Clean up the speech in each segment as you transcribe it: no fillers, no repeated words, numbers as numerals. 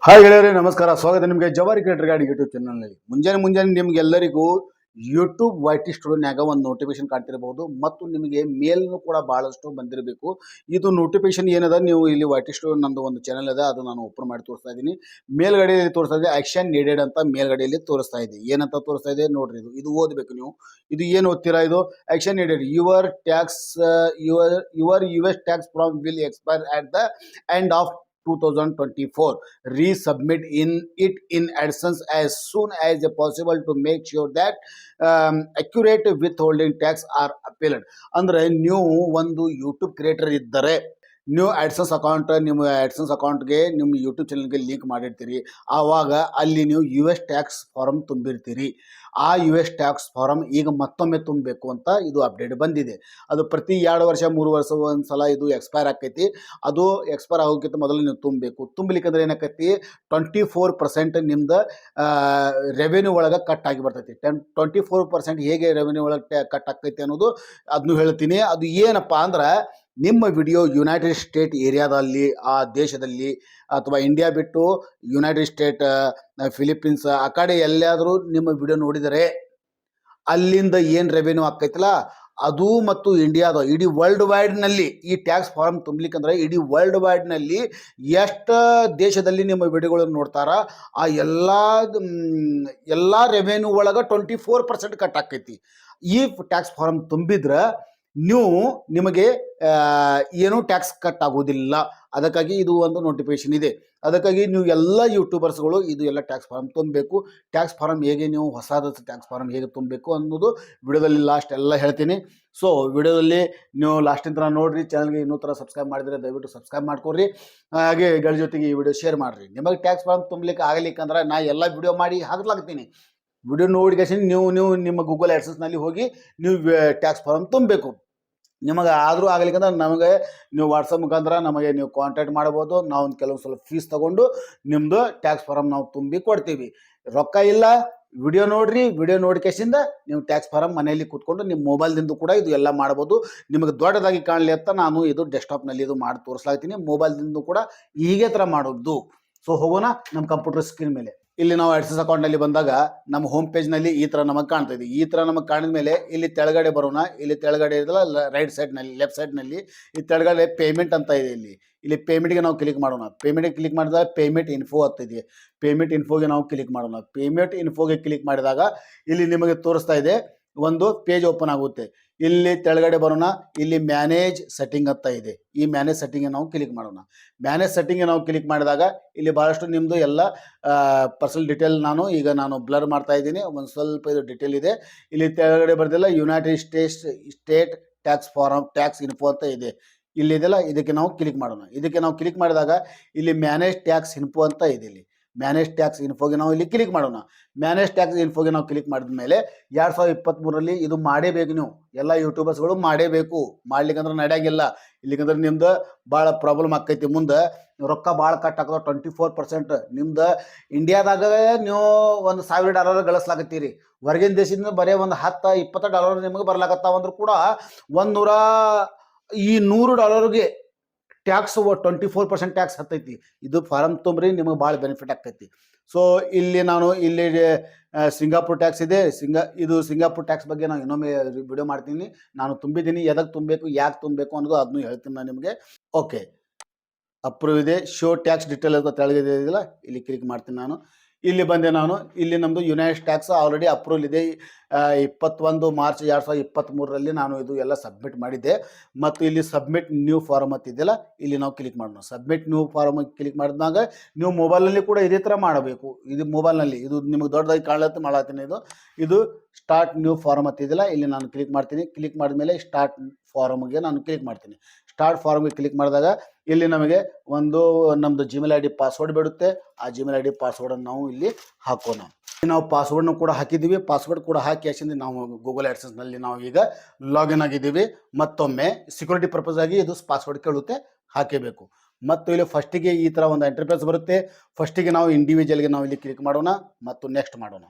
Hi ಗೆಳೆಯರೇ, ನಮಸ್ಕಾರ. ಸ್ವಾಗತ ನಿಮಗೆ ಜವಾರಿ ಕ್ರಿಯೇಟರ್ ಗಾಡಿ ಯೂಟ್ಯೂಬ್ ಚಾನಲ್ನಲ್ಲಿ. ಮುಂಜಾನೆ ನಿಮ್ಗೆಲ್ಲರಿಗೂ ಯೂಟ್ಯೂಬ್ ವೈಟಿ ಸ್ಟುಡಿಯೋನ್ಯಾಗ ಒಂದು ನೋಟಿಫಿಕೇಶನ್ ಕಾಣ್ತಿರಬಹುದು ಮತ್ತು ನಿಮಗೆ ಮೇಲ್ನು ಕೂಡ ಭಾಳಷ್ಟು ಬಂದಿರಬೇಕು. ಇದು ನೋಟಿಫಿಕೇಶನ್ ಏನದ, ನೀವು ಇಲ್ಲಿ ವೈಟಿ ಸ್ಟುಡಿಯೋ ನಂದು ಒಂದು ಚಾನಲ್ ಅದ, ಅದು ನಾನು ಓಪನ್ ಮಾಡಿ ತೋರಿಸ್ತಾ ಇದ್ದೀನಿ. ಮೇಲ್ಗಡೆಯಲ್ಲಿ ತೋರಿಸ್ತಾ ಇದೆ ಆಕ್ಷನ್ ನೀಡೆಡ್ ಅಂತ, ಮೇಲ್ಗಡೆಯಲ್ಲಿ ತೋರಿಸ್ತಾ ಇದೆ. ಏನಂತ ತೋರಿಸ್ತಾ ಇದೆ ನೋಡ್ರಿ, ಇದು ಓದಬೇಕು ನೀವು. ಇದು ಏನು ಓದ್ತೀರಾ? ಇದು action needed, your tax your US tax from will expire at the end of 2024. Resubmit it in AdSense as soon as possible to make sure that accurate withholding tax are appealed. ಅಂದ್ರೆ ನೀವು ಒಂದು YouTube creator ಇದ್ದರೆ, ನೀವು ನಿಮ್ಮ AdSense ಅಕೌಂಟ್ಗೆ ನಿಮ್ಮ YouTube ಚಾನಲ್ಗೆ link ಮಾಡಿರ್ತೀರಿ. ಆವಾಗ ಅಲ್ಲಿ ನೀವು US ಟ್ಯಾಕ್ಸ್ ಫಾರಮ್ ತುಂಬಿರ್ತೀರಿ. ಆ US ಟ್ಯಾಕ್ಸ್ ಫಾರಮ್ ಈಗ ಮತ್ತೊಮ್ಮೆ ತುಂಬಬೇಕು ಅಂತ ಇದು ಅಪ್ಡೇಟ್ ಬಂದಿದೆ. ಅದು ಪ್ರತಿ 2 ವರ್ಷ 3 ವರ್ಷ ಒಂದು ಸಲ ಇದು ಎಕ್ಸ್ಪೈರ್ ಆಕೈತಿ. ಅದು ಎಕ್ಸ್ಪೈರ್ ಆಗೋಕ್ಕಿಂತ ಮೊದಲು ನೀವು ತುಂಬಬೇಕು. ತುಂಬಲಿಕ್ಕಂದ್ರೆ ಏನಾಕೈತಿ, 24% ನಿಮ್ದು ರೆವೆನ್ಯೂ ಒಳಗೆ ಕಟ್ ಆಗಿ ಬರ್ತೈತಿ. 24% ಹೇಗೆ ರೆವೆನ್ಯೂ ಒಳಗೆ ಕಟ್ ಆಕೈತಿ ಅನ್ನೋದು ಅದನ್ನು ಹೇಳ್ತೀನಿ. ಅದು ಏನಪ್ಪ ಅಂದ್ರೆ, ನಿಮ್ಮ ವಿಡಿಯೋ ಯುನೈಟೆಡ್ ಸ್ಟೇಟ್ ಏರಿಯಾದಲ್ಲಿ, ಆ ದೇಶದಲ್ಲಿ, ಅಥವಾ ಇಂಡಿಯಾ ಬಿಟ್ಟು ಯುನೈಟೆಡ್ ಸ್ಟೇಟ್, ಫಿಲಿಪೀನ್ಸ್ ಆ ಕಡೆ ಎಲ್ಲಾದರೂ ನಿಮ್ಮ ವಿಡಿಯೋ ನೋಡಿದರೆ ಅಲ್ಲಿಂದ ಏನು ರೆವೆನ್ಯೂ ಆಕೈತಲ್ಲ ಅದು, ಮತ್ತು ಇಂಡಿಯಾದ ಇಡೀ ವರ್ಲ್ಡ್ ವೈಡ್ನಲ್ಲಿ ಈ ಟ್ಯಾಕ್ಸ್ ಫಾರ್ಮ್ ತುಂಬಲಿಕ್ಕಂದ್ರೆ ಇಡೀ ವರ್ಲ್ಡ್ ವೈಡ್ನಲ್ಲಿ ಎಷ್ಟು ದೇಶದಲ್ಲಿ ನಿಮ್ಮ ವಿಡಿಯೋಗಳನ್ನು ನೋಡ್ತಾರ ಆ ಎಲ್ಲ ರೆವೆನ್ಯೂ ಒಳಗೆ 24% ಕಟ್ ಆಕೈತಿ. ಈ ಟ್ಯಾಕ್ಸ್ ಫಾರ್ಮ್ ತುಂಬಿದ್ರೆ ನಿಮಗೆ ಏನೂ ಟ್ಯಾಕ್ಸ್ ಕಟ್ ಆಗೋದಿಲ್ಲ. ಅದಕ್ಕಾಗಿ ಇದು ಒಂದು ನೋಟಿಫಿಕೇಶನ್ ಇದೆ. ಅದಕ್ಕಾಗಿ ನೀವು ಎಲ್ಲ ಯೂಟ್ಯೂಬರ್ಸ್ಗಳು ಇದು ಎಲ್ಲ ಟ್ಯಾಕ್ಸ್ ಫಾರ್ಮ್ ತುಂಬಬೇಕು. ಟ್ಯಾಕ್ಸ್ ಫಾರ್ಮ್ ಹೇಗೆ, ನೀವು ಹೊಸದ ಟ್ಯಾಕ್ಸ್ ಫಾರ್ಮ್ ಹೇಗೆ ತುಂಬಬೇಕು ಅನ್ನೋದು ವಿಡಿಯೋದಲ್ಲಿ ಲಾಸ್ಟ್ ಎಲ್ಲ ಹೇಳ್ತೀನಿ. ಸೊ ವಿಡಿಯೋದಲ್ಲಿ ನೀವು ಲಾಸ್ಟಿನ ಥರ ನೋಡಿರಿ. ಚಾನಲ್ಗೆ ಇನ್ನೂ ಥರ ಸಬ್ಸ್ಕ್ರೈಬ್ ಮಾಡಿದರೆ ದಯವಿಟ್ಟು ಸಬ್ಸ್ಕ್ರೈಬ್ ಮಾಡ್ಕೊಡ್ರಿ. ಹಾಗೆ ಗಳ ಜೊತೆಗೆ ಈ ವಿಡಿಯೋ ಶೇರ್ ಮಾಡಿರಿ. ನಿಮಗೆ ಟ್ಯಾಕ್ಸ್ ಫಾರ್ಮ್ ತುಂಬಲಿಕ್ಕೆ ಆಗಲಿಕ್ಕಂದ್ರೆ ನಾ ಎಲ್ಲ ವಿಡಿಯೋ ಮಾಡಿ ಹಾಕ್ಲಾಗ್ತೀನಿ. ವಿಡಿಯೋ ನೋಡಿಕೇಶನ್ ನೀವು ನಿಮ್ಮ ಗೂಗಲ್ ಆಡ್ಸೆನ್ಸ್ನಲ್ಲಿ ಹೋಗಿ ನೀವು ಟ್ಯಾಕ್ಸ್ ಫಾರ್ಮ್ ತುಂಬಬೇಕು. ನಿಮಗೆ ಆದರೂ ಆಗಲಿಕ್ಕಂದ್ರೆ ನಮಗೆ ನೀವು ವಾಟ್ಸಪ್ ಮುಖಾಂತರ ನಮಗೆ ನೀವು ಕಾಂಟ್ಯಾಕ್ಟ್ ಮಾಡ್ಬೋದು. ನಾವು ಒಂದು ಕೆಲವೊಂದು ಸ್ವಲ್ಪ ಫೀಸ್ ತೊಗೊಂಡು ನಿಮ್ಮದು ಟ್ಯಾಕ್ಸ್ ಫಾರಮ್ ನಾವು ತುಂಬಿ ಕೊಡ್ತೀವಿ. ರೊಕ್ಕ ಇಲ್ಲ, ವಿಡಿಯೋ ನೋಡಿರಿ. ವಿಡಿಯೋ ನೋಡಿಕೆಸಿಂದ ನೀವು ಟ್ಯಾಕ್ಸ್ ಫಾರಮ್ ಮನೆಯಲ್ಲಿ ಕೂತ್ಕೊಂಡು ನಿಮ್ಮ ಮೊಬೈಲ್ದಿಂದ ಕೂಡ ಇದು ಎಲ್ಲ ಮಾಡ್ಬೋದು. ನಿಮಗೆ ದೊಡ್ಡದಾಗಿ ಕಾಣಲಿ ಅಂತ ನಾನು ಇದು ಡೆಸ್ಕ್ಟಾಪ್ನಲ್ಲಿ ಇದು ಮಾಡಿ ತೋರಿಸ್ಲಾಗ್ತೀನಿ. ಮೊಬೈಲ್ದಿಂದ ಕೂಡ ಹೀಗೆ ಥರ ಮಾಡೋದು. ಸೊ ಹೋಗೋಣ ನಮ್ಮ ಕಂಪ್ಯೂಟರ್ ಸ್ಕ್ರೀನ್ ಮೇಲೆ. ಇಲ್ಲಿ ನಾವು ಆಡ್ಸೆನ್ಸ್ ಅಕೌಂಟ್ನಲ್ಲಿ ಬಂದಾಗ ನಮ್ಮ ಹೋಮ್ ಪೇಜ್ನಲ್ಲಿ ಈ ಥರ ನಮಗೆ ಕಾಣ್ತಾ ಇದೆ. ಈ ಥರ ನಮಗೆ ಕಾಣಿದ ಮೇಲೆ ಇಲ್ಲಿ ತೆಳಗಡೆ ಬರೋಣ. ಇಲ್ಲಿ ತೆಳಗಡೆ ಇದಲ್ಲ, ರೈಟ್ ಸೈಡ್ನಲ್ಲಿ, ಲೆಫ್ಟ್ ಸೈಡ್ನಲ್ಲಿ ಈ ತೆಳಗಡೆ ಪೇಮೆಂಟ್ ಅಂತ ಇದೆ. ಇಲ್ಲಿ ಪೇಮೆಂಟ್ಗೆ ನಾವು ಕ್ಲಿಕ್ ಮಾಡೋಣ. ಪೇಮೆಂಟ್ಗೆ ಕ್ಲಿಕ್ ಮಾಡಿದಾಗ ಪೇಮೆಂಟ್ ಇನ್ಫೋ ಆಗ್ತಿದೆ. ಪೇಮೆಂಟ್ ಇನ್ಫೋಗೆ ನಾವು ಕ್ಲಿಕ್ ಮಾಡೋಣ. ಪೇಮೆಂಟ್ ಇನ್ಫೋಗೆ ಕ್ಲಿಕ್ ಮಾಡಿದಾಗ ಇಲ್ಲಿ ನಿಮಗೆ ತೋರಿಸ್ತಾ ಇದೆ, ಒಂದು ಪೇಜ್ ಓಪನ್ ಆಗುತ್ತೆ. ಇಲ್ಲಿ ತೆಳಗಡೆ ಬರೋಣ. ಇಲ್ಲಿ ಮ್ಯಾನೇಜ್ ಸೆಟ್ಟಿಂಗ್ ಅಂತ ಇದೆ. ಈ ಮ್ಯಾನೇಜ್ ಸೆಟ್ಟಿಂಗ್ಗೆ ನಾವು ಕ್ಲಿಕ್ ಮಾಡೋಣ. ಮ್ಯಾನೇಜ್ ಸೆಟ್ಟಿಂಗ್ಗೆ ನಾವು ಕ್ಲಿಕ್ ಮಾಡಿದಾಗ ಇಲ್ಲಿ ಭಾಳಷ್ಟು ನಿಮ್ಮದು ಎಲ್ಲ ಪರ್ಸನಲ್ ಡೀಟೇಲ್ ನಾನು ಬ್ಲರ್ ಮಾಡ್ತಾ ಇದ್ದೀನಿ. ಒಂದು ಸ್ವಲ್ಪ ಇದು ಡೀಟೇಲ್ ಇದೆ. ಇಲ್ಲಿ ತೆಳಗಡೆ ಬರ್ದಿಲ್ಲ, United State tax form tax info ಅಂತ ಇದೆ. ಇಲ್ಲಿದೆಲ್ಲ, ಇದಕ್ಕೆ ನಾವು ಕ್ಲಿಕ್ ಮಾಡೋಣ. ಇದಕ್ಕೆ ನಾವು ಕ್ಲಿಕ್ ಮಾಡಿದಾಗ ಇಲ್ಲಿ ಮ್ಯಾನೇಜ್ ಟ್ಯಾಕ್ಸ್ ಇನ್ಫೋ ಅಂತ ಇದೆ. ಇಲ್ಲಿ ಮ್ಯಾನೇಜ್ ಟ್ಯಾಕ್ಸ್ ಇನ್ಫೋಗೆ ನಾವು ಇಲ್ಲಿ ಕ್ಲಿಕ್ ಮಾಡೋಣ. ಮ್ಯಾನೇಜ್ ಟ್ಯಾಕ್ಸ್ ಇನ್ಫೋಗೆ ನಾವು ಕ್ಲಿಕ್ ಮಾಡಿದ ಮೇಲೆ 2023ರಲ್ಲಿ ಇದು ಮಾಡೇಬೇಕು. ನೀವು ಎಲ್ಲ ಯೂಟ್ಯೂಬರ್ಸ್ಗಳು ಮಾಡೇಬೇಕು. ಮಾಡ್ಲಿಕ್ಕಂದ್ರೆ ನಡೆಯಂಗಿಲ್ಲ. ಇಲ್ಲಿಕಂದ್ರೆ ನಿಮ್ದು ಭಾಳ ಪ್ರಾಬ್ಲಮ್ ಆಕೈತಿ. ಮುಂದೆ ರೊಕ್ಕ ಭಾಳ ಕಟ್ ಆಗ್ತದೆ. 24% ನಿಮ್ದು ಇಂಡಿಯಾದಾಗ ನೀವು $1,000 ಗಳಿಸ್ಲಾಕತ್ತೀರಿ. ಹೊರಗಿನ ದೇಶದಿಂದ ಬರೀ ಒಂದು $10-20 ನಿಮಗೆ ಬರ್ಲಾಕತ್ತಾವಂದ್ರೂ ಕೂಡ $100ಗೆ ಟ್ಯಾಕ್ಸ್ 24% ಟ್ಯಾಕ್ಸ್ ಹತ್ತೈತಿ. ಇದು ಫಾರಮ್ ತುಂಬ್ರಿ, ನಿಮಗೆ ಭಾಳ ಬೆನಿಫಿಟ್ ಆಗ್ತೈತಿ. ಸೊ ಇಲ್ಲಿ ಸಿಂಗಾಪುರ್ ಟ್ಯಾಕ್ಸ್ ಇದೆ. ಇದು ಸಿಂಗಾಪುರ್ ಟ್ಯಾಕ್ಸ್ ಬಗ್ಗೆ ನಾನು ಇನ್ನೊಮ್ಮೆ ವಿಡಿಯೋ ಮಾಡ್ತೀನಿ. ನಾನು ತುಂಬಿದ್ದೀನಿ. ಎದಕ್ಕೆ ತುಂಬಬೇಕು, ಯಾಕೆ ತುಂಬಬೇಕು ಅನ್ನೋದು ಅದನ್ನು ಹೇಳ್ತೀನಿ ನಾನು ನಿಮಗೆ. ಓಕೆ, ಅಪ್ರೂವ್ ಇದೆ. ಶೋ ಟ್ಯಾಕ್ಸ್ ಡೀಟೇಲ್ ಅಂತ ತೆಳಗಿದೆ ಇದೆಯಲ್ಲ, ಇಲ್ಲಿ ಕ್ಲಿಕ್ ಮಾಡ್ತೀನಿ ನಾನು. ಇಲ್ಲಿ ಬಂದೆ ನಾನು. ಇಲ್ಲಿ ನಮ್ಮದು ಯುನೈಟೆಡ್ ಟ್ಯಾಕ್ಸ್ ಆಲ್ರೆಡಿ ಅಪ್ರೂವಲ್ ಇದೆ. 21 ಮಾರ್ಚ್ 2023ರಲ್ಲಿ ನಾನು ಇದು ಎಲ್ಲ ಸಬ್ಮಿಟ್ ಮಾಡಿದ್ದೆ. ಮತ್ತು ಇಲ್ಲಿ ಸಬ್ಮಿಟ್ ನ್ಯೂ ಫಾರಮ್ ಅಂತಿದೆಯಲ್ಲ, ಇಲ್ಲಿ ನಾವು ಕ್ಲಿಕ್ ಮಾಡೋಣ. ಸಬ್ಮಿಟ್ ನ್ಯೂ ಫಾರಮ್ ಕ್ಲಿಕ್ ಮಾಡಿದಾಗ ನೀವು ಮೊಬೈಲ್ನಲ್ಲಿ ಕೂಡ ಇದೇ ಥರ ಮಾಡಬೇಕು. ಇದು ಮೊಬೈಲ್ನಲ್ಲಿ ಇದು ನಿಮಗೆ ದೊಡ್ಡದಾಗಿ ಮಾಡತ್ತೀನಿ. ಇದು ಸ್ಟಾರ್ಟ್ ನ್ಯೂ ಫಾರಮ್ ಅಂತಿದೆಯಲ್ಲ, ಇಲ್ಲಿ ನಾನು ಕ್ಲಿಕ್ ಮಾಡ್ತೀನಿ. ಕ್ಲಿಕ್ ಮಾಡಿದ ಮೇಲೆ ಸ್ಟಾರ್ಟ್ ಫಾರಮ್ಗೆ ನಾನು ಕ್ಲಿಕ್ ಮಾಡ್ತೀನಿ. ಸ್ಟಾರ್ಟ್ ಫಾರಮ್ಗೆ ಕ್ಲಿಕ್ ಮಾಡಿದಾಗ ಇಲ್ಲಿ ನಮಗೆ ನಮ್ಮದು ಜಿಮೇಲ್ ID ಪಾಸ್ವರ್ಡ್ ಬಿಡುತ್ತೆ. ಆ ಜಿಮೇಲ್ ID ಪಾಸ್ವರ್ಡನ್ನು ನಾವು ಇಲ್ಲಿ ಹಾಕೋಣ. ನಾವು ಪಾಸ್ವರ್ಡ್ನ ಕೂಡ ಹಾಕಿದ್ದೀವಿ. ಪಾಸ್ವರ್ಡ್ ಕೂಡ ಹಾಕಿ ಯಾಕೆಂದರೆ ನಾವು ಗೂಗಲ್ ಆಡ್ಸೆನ್ಸ್ನಲ್ಲಿ ನಾವು ಈಗ ಲಾಗಿನ್ ಆಗಿದ್ದೀವಿ. ಮತ್ತೊಮ್ಮೆ ಸೆಕ್ಯೂರಿಟಿ ಪರ್ಪಸ್ ಆಗಿ ಇದು ಪಾಸ್ವರ್ಡ್ ಕೇಳುತ್ತೆ, ಹಾಕಬೇಕು. ಮತ್ತು ಇಲ್ಲಿ ಫಸ್ಟಿಗೆ ಈ ಥರ ಒಂದು ಇಂಟರ್ಫೇಸ್ ಬರುತ್ತೆ. ಫಸ್ಟಿಗೆ ನಾವು ಇಂಡಿವಿಜುವಲ್ಗೆ ನಾವು ಇಲ್ಲಿ ಕ್ಲಿಕ್ ಮಾಡೋಣ ಮತ್ತು ನೆಕ್ಸ್ಟ್ ಮಾಡೋಣ.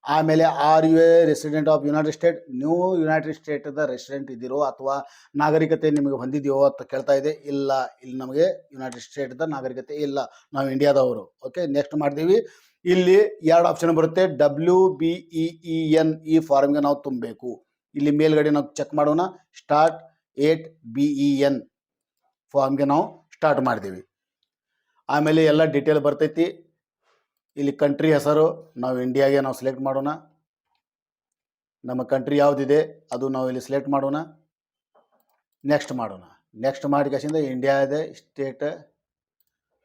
ಆಮೇಲೆ are you a resident of United State, ನೀವು ಯುನೈಟೆಡ್ ಸ್ಟೇಟ್ದ ರೆಸಿಡೆಂಟ್ ಇದ್ದೀರೋ ಅಥವಾ ನಾಗರಿಕತೆ ನಿಮಗೆ ಹೊಂದಿದೆಯೋ ಅಂತ ಕೇಳ್ತಾ ಇದೆ. ಇಲ್ಲ, ಇಲ್ಲಿ ನಮಗೆ ಯುನೈಟೆಡ್ ಸ್ಟೇಟ್ದ ನಾಗರಿಕತೆ ಇಲ್ಲ, ನಾವು ಇಂಡಿಯಾದವರು. ಓಕೆ, ನೆಕ್ಸ್ಟ್ ಮಾಡ್ತೀವಿ. ಇಲ್ಲಿ 2 ಆಪ್ಷನ್ ಬರುತ್ತೆ, WBEEN. ಈ ಫಾರ್ಮ್ಗೆ ನಾವು ತುಂಬಬೇಕು. ಇಲ್ಲಿ ಮೇಲ್ಗಡೆ ನಾವು ಚೆಕ್ ಮಾಡೋಣ, ಸ್ಟಾರ್ಟ್ 8BEN ಫಾರ್ಮ್ಗೆ ನಾವು ಸ್ಟಾರ್ಟ್ ಮಾಡ್ತೀವಿ. ಆಮೇಲೆ ಎಲ್ಲ ಡೀಟೇಲ್ ಬರ್ತೈತಿ. ಇಲ್ಲಿ ಕಂಟ್ರಿ ಹೆಸರು ನಾವು ಇಂಡಿಯಾಗೆ ನಾವು ಸೆಲೆಕ್ಟ್ ಮಾಡೋಣ. ನಮ್ಮ ಕಂಟ್ರಿ ಯಾವುದಿದೆ ಅದು ನಾವು ಇಲ್ಲಿ ಸೆಲೆಕ್ಟ್ ಮಾಡೋಣ. ನೆಕ್ಸ್ಟ್ ಮಾಡೋಣ. ನೆಕ್ಸ್ಟ್ ಮಾಡಿ ಕಸಿಂದ ಇಂಡಿಯಾ ಇದೆ, ಸ್ಟೇಟ್,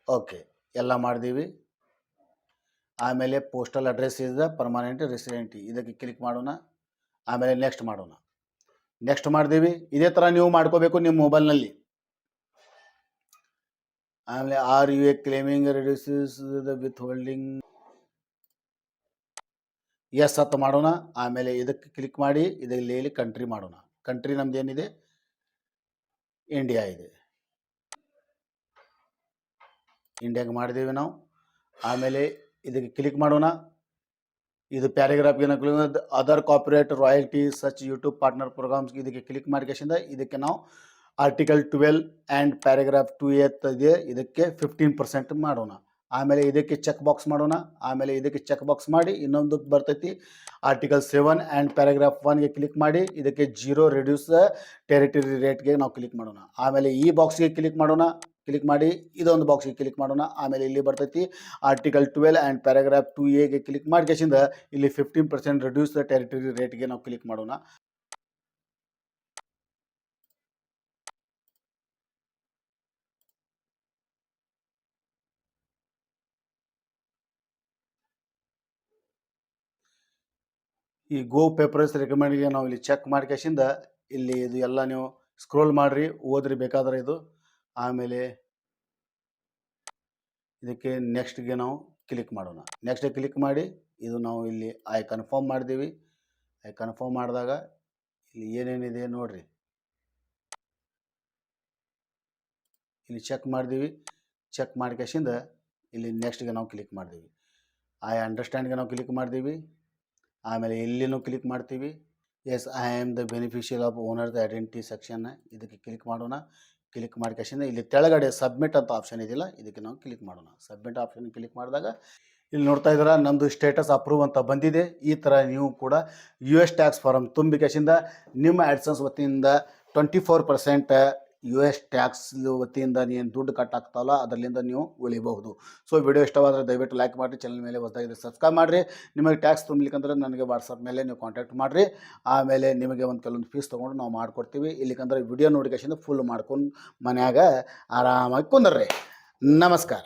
ಓಕೆ ಎಲ್ಲ ಮಾಡಿದೀವಿ. ಆಮೇಲೆ ಪೋಸ್ಟಲ್ ಅಡ್ರೆಸ್ ಇದೆ, ಪರ್ಮನೆಂಟ್ ರೆಸಿಡೆಂಟ್, ಇದಕ್ಕೆ ಕ್ಲಿಕ್ ಮಾಡೋಣ. ಆಮೇಲೆ ನೆಕ್ಸ್ಟ್ ಮಾಡೋಣ. ನೆಕ್ಸ್ಟ್ ಮಾಡಿದೀವಿ. ಇದೇ ಥರ ನೀವು ಮಾಡ್ಕೋಬೇಕು ನಿಮ್ಮ ಮೊಬೈಲ್ನಲ್ಲಿ. ಆಮೇಲೆ are you a claiming reduces the withholding, yes ಅಂತ ಮಾಡೋಣ. ಆಮೇಲೆ ಇದಕ್ಕೆ ಕ್ಲಿಕ್ ಮಾಡಿ ಇದರಲ್ಲಿ ಕಂಟ್ರಿ ಮಾಡೋಣ. ಕಂಟ್ರಿ ನಮ್ದು ಏನಿದೆ, ಇಂಡಿಯಾ ಇದೆ. ಇಂಡಿಯಾಗೆ ಮಾಡಿದ್ದೀವಿ ನಾವು. ಆಮೇಲೆ ಇದಕ್ಕೆ ಕ್ಲಿಕ್ ಮಾಡೋಣ. ಇದು ಪ್ಯಾರಾಗ್ರಾಫ್ಗೆ ನಾವು other copyright royalty such YouTube partner programs, ಇದಕ್ಕೆ ಕ್ಲಿಕ್ ಮಾಡಿಕೆಸಿಂದ ಇದಕ್ಕೆ ನಾವು ಆರ್ಟಿಕಲ್ 12 ಆ್ಯಂಡ್ ಪ್ಯಾರಾಗ್ರಾಫ್ 2A ಇದೆ, ಇದಕ್ಕೆ 15% ಮಾಡೋಣ. ಆಮೇಲೆ ಇದಕ್ಕೆ ಚೆಕ್ ಬಾಕ್ಸ್ ಮಾಡೋಣ. ಆಮೇಲೆ ಇದಕ್ಕೆ ಚೆಕ್ ಬಾಕ್ಸ್ ಮಾಡಿ ಇನ್ನೊಂದು ಬರ್ತೈತಿ ಆರ್ಟಿಕಲ್ 7 ಆ್ಯಂಡ್ ಪ್ಯಾರಾಗ್ರಾಫ್ 1ಗೆ ಕ್ಲಿಕ್ ಮಾಡಿ ಇದಕ್ಕೆ 0 ರಿಡ್ಯೂಸ್ ಟೆರಿಟರಿ ರೇಟ್ಗೆ ನಾವು ಕ್ಲಿಕ್ ಮಾಡೋಣ. ಆಮೇಲೆ ಈ ಬಾಕ್ಸ್ಗೆ ಕ್ಲಿಕ್ ಮಾಡೋಣ. ಕ್ಲಿಕ್ ಮಾಡಿ ಇದೊಂದು ಬಾಕ್ಸ್ಗೆ ಕ್ಲಿಕ್ ಮಾಡೋಣ. ಆಮೇಲೆ ಇಲ್ಲಿ ಬರ್ತೈತಿ ಆರ್ಟಿಕಲ್ 12 ಆ್ಯಂಡ್ ಪ್ಯಾರಾಗ್ರಾಫ್ 2Aಗೆ ಕ್ಲಿಕ್ ಮಾಡಿಕೆಸಿಂದ ಇಲ್ಲಿ 15% ರಿಡ್ಯೂಸ್ ಟೆರಿಟರಿ ರೇಟ್ಗೆ ನಾವು ಕ್ಲಿಕ್ ಮಾಡೋಣ. ಈ ಗೋ ಪೇಪರ್ಸ್ ರೆಕಮೆಂಡ್ಗೆ ನಾವು ಇಲ್ಲಿ ಚೆಕ್ ಮಾಡಿಕೆಸಿಂದ ಇಲ್ಲಿ ಇದು ಎಲ್ಲ ನೀವು ಸ್ಕ್ರೋಲ್ ಮಾಡಿರಿ, ಓದ್ರಿ ಬೇಕಾದ್ರೆ ಇದು. ಆಮೇಲೆ ಇದಕ್ಕೆ ನೆಕ್ಸ್ಟ್ಗೆ ನಾವು ಕ್ಲಿಕ್ ಮಾಡೋಣ. ನೆಕ್ಸ್ಟ್ ಕ್ಲಿಕ್ ಮಾಡಿ ಇದು ನಾವು ಇಲ್ಲಿ ಐ ಕನ್ಫರ್ಮ್ ಮಾಡಿದ್ದೀವಿ. ಐ ಕನ್ಫರ್ಮ್ ಮಾಡಿದಾಗ ಇಲ್ಲಿ ಏನೇನಿದೆ ನೋಡಿರಿ, ಇಲ್ಲಿ ಚೆಕ್ ಮಾಡಿದ್ದೀವಿ. ಚೆಕ್ ಮಾಡಿಕೆಸಿಂದ ಇಲ್ಲಿ ನೆಕ್ಸ್ಟ್ಗೆ ನಾವು ಕ್ಲಿಕ್ ಮಾಡ್ತೀವಿ. ಐ ಅಂಡರ್ಸ್ಟ್ಯಾಂಡ್ಗೆ ನಾವು ಕ್ಲಿಕ್ ಮಾಡ್ತೀವಿ. ಆಮೇಲೆ ಇಲ್ಲಿನೂ ಕ್ಲಿಕ್ ಮಾಡ್ತೀವಿ. Yes, I am the beneficial of owners identity section, ಇದಕ್ಕೆ ಕ್ಲಿಕ್ ಮಾಡೋಣ. ಕ್ಲಿಕ್ ಮಾಡಿಕೆಸಿಂದ ಇಲ್ಲಿ ಕೆಳಗಡೆ ಸಬ್ಮಿಟ್ ಅಂತ ಆಪ್ಷನ್ ಇದೆಯಲ್ಲ, ಇದಕ್ಕೆ ನಾವು ಕ್ಲಿಕ್ ಮಾಡೋಣ. ಸಬ್ಮಿಟ್ ಆಪ್ಷನ್ ಕ್ಲಿಕ್ ಮಾಡಿದಾಗ ಇಲ್ಲಿ ನೋಡ್ತಾ ಇದ್ದೀರಾ ನಮ್ಮದು ಸ್ಟೇಟಸ್ ಅಪ್ರೂವ್ ಅಂತ ಬಂದಿದೆ. ಈ ಥರ ನೀವು ಕೂಡ US ಟ್ಯಾಕ್ಸ್ ಫಾರಮ್ ತುಂಬಿಕೆಸಿಂದ ನಿಮ್ಮ ಆ್ಯಡ್ಸನ್ಸ್ ವತಿಯಿಂದ 24% US ಟ್ಯಾಕ್ಸ್ ವತಿಯಿಂದ ಏನು ದುಡ್ಡು ಕಟ್ ಆಗ್ತಾವಲ್ಲ ಅದರಿಂದ ನೀವು ಉಳಿಬಹುದು. ಸೊ ವಿಡಿಯೋ ಇಷ್ಟವಾದರೆ ದಯವಿಟ್ಟು ಲೈಕ್ ಮಾಡಿರಿ, ಚಾನಲ್ ಮೇಲೆ ಹೊಸದಾಗಿದೆ ಸಬ್ಸ್ಕ್ರೈಬ್ ಮಾಡಿರಿ. ನಿಮಗೆ ಟ್ಯಾಕ್ಸ್ ತುಂಬಲಿಕ್ಕಂದ್ರೆ ನನಗೆ ವಾಟ್ಸಪ್ ಮೇಲೆ ನೀವು ಕಾಂಟ್ಯಾಕ್ಟ್ ಮಾಡಿರಿ. ಆಮೇಲೆ ನಿಮಗೆ ಒಂದು ಕೆಲವೊಂದು ಫೀಸ್ ತೊಗೊಂಡು ನಾವು ಮಾಡಿಕೊಡ್ತೀವಿ. ಇಲ್ಲಿಕಂದ್ರೆ ವಿಡಿಯೋ ನೋಟಿಫಿಕೇಶನ್ ಫುಲ್ ಮಾಡ್ಕೊಂಡು ಮನ್ಯಾಗ ಆರಾಮಾಗಿ ಕುಂದರ್ರಿ. ನಮಸ್ಕಾರ.